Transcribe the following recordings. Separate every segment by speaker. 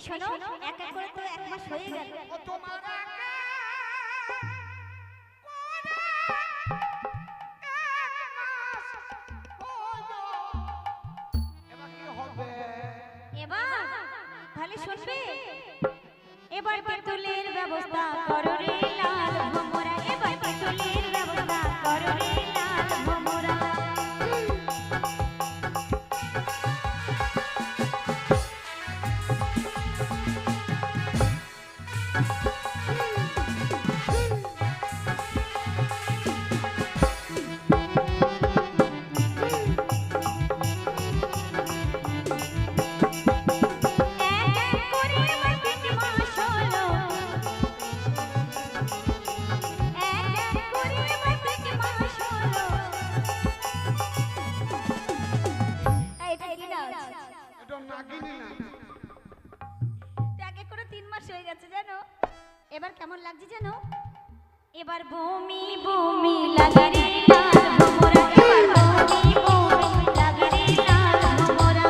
Speaker 1: শোনো, এক এক করে তো 1 মাস হয়ে গেল।
Speaker 2: ও তোমার
Speaker 1: এবার তাহলে শুনবে, এবার তেঁতুলের ব্যবস্থা করো রে লাল ভোমরা, এবার তেঁতুলের ব্যবস্থা করো রে লাল ভোমরা। এবার কেমন লাগছে জানো? এবার বমি বমি লাগে রে লাল ভোমরা, এবার বমি বমি লাগে রে লাল ভোমরা।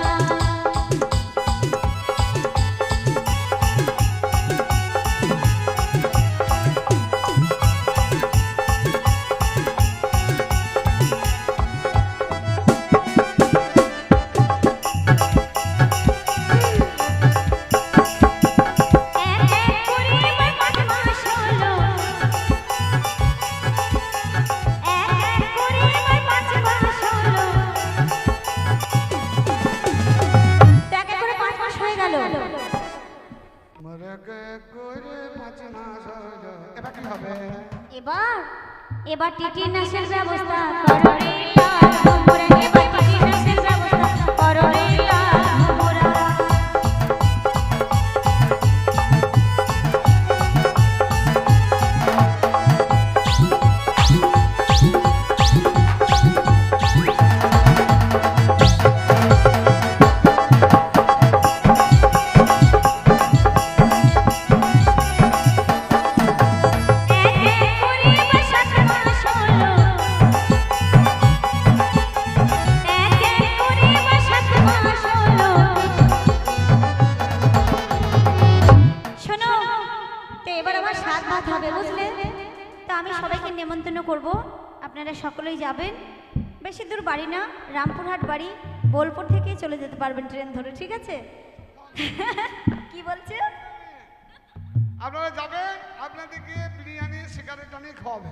Speaker 1: এবার এবার টিটিনাসের ব্যবস্থা করো রে লাল ভোমরা, এবার টিটিনাসের ব্যবস্থা করো রে লাল ভোমরা। নেমন্তন্ন করব, আপনারা সকলেই যাবেন। বেশি দূর বাড়ি না, রামপুরহাট বাড়ি, বোলপুর থেকে চলে যেতে পারবেন ট্রেন ধরে, ঠিক আছে? কি বলছে?
Speaker 2: আপনারা যাবেন, আপনাদেরকে বিরিয়ানি সিগারেট টানি খাওয়াবে।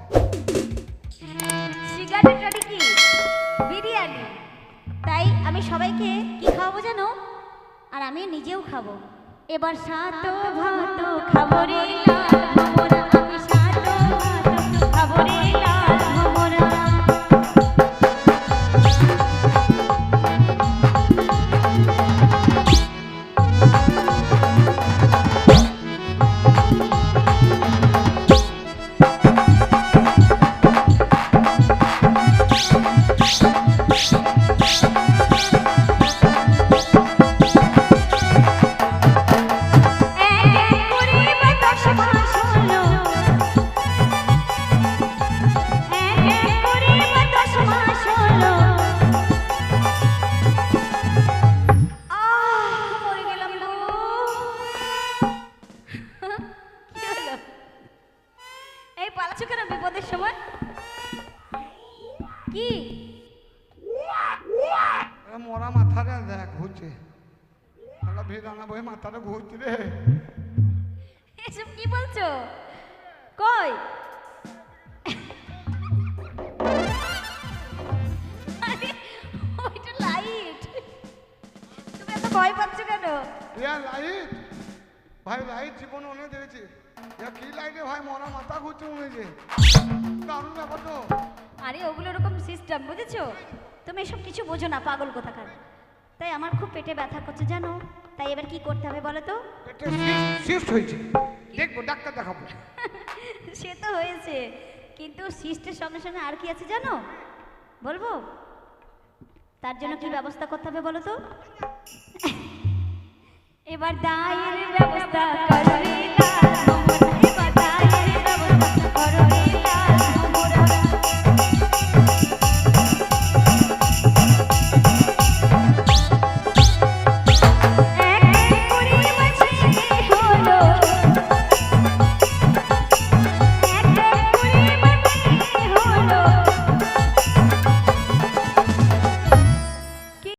Speaker 1: সিগারেট টানি কি বিরিয়ানি? তাই আমি সবাইকে কি খাওয়াবো জানো? আর আমি নিজেও খাবো। এবার সাত ভাত খাবো রে লাল ভোমরা, আমি সাত ভাত খাবো রে লাল ভোমরা।
Speaker 2: মরা মাথাটা দেখ ঘুরছে, ভেড়ানা বই মাথাটা ঘুরছে রে।
Speaker 1: এসব কি বলছো? কই ওইটা লাইট, তুমি এত ভয় পাচ্ছ কেন?
Speaker 2: লাইট ভাই, লাইট জীবন অনেক দেখেছি। কি লাইটে ভাই মরা মাথা ঘুরছে মনে হয়েছে, দারুণ ব্যাপার তো।
Speaker 1: আরে ওগুলো ওরকম সিস্টেম, বুঝেছো? তুমি এসব কিছু বোঝো না, পাগল কোথাকার। তাই আমার খুব পেটে ব্যথা করছে জানো, তাই এবার কি করতে হবে বলো তো?
Speaker 2: সিস্ট হয়েছে, দেখবো ডাক্তার দেখাবো।
Speaker 1: সে তো হয়েছে, কিন্তু সিস্টের সঙ্গে সঙ্গে আর কি আছে জানো, বলবো? তার জন্য কি ব্যবস্থা করতে হবে বলো তো? এবার দায়ের ব্যবস্থা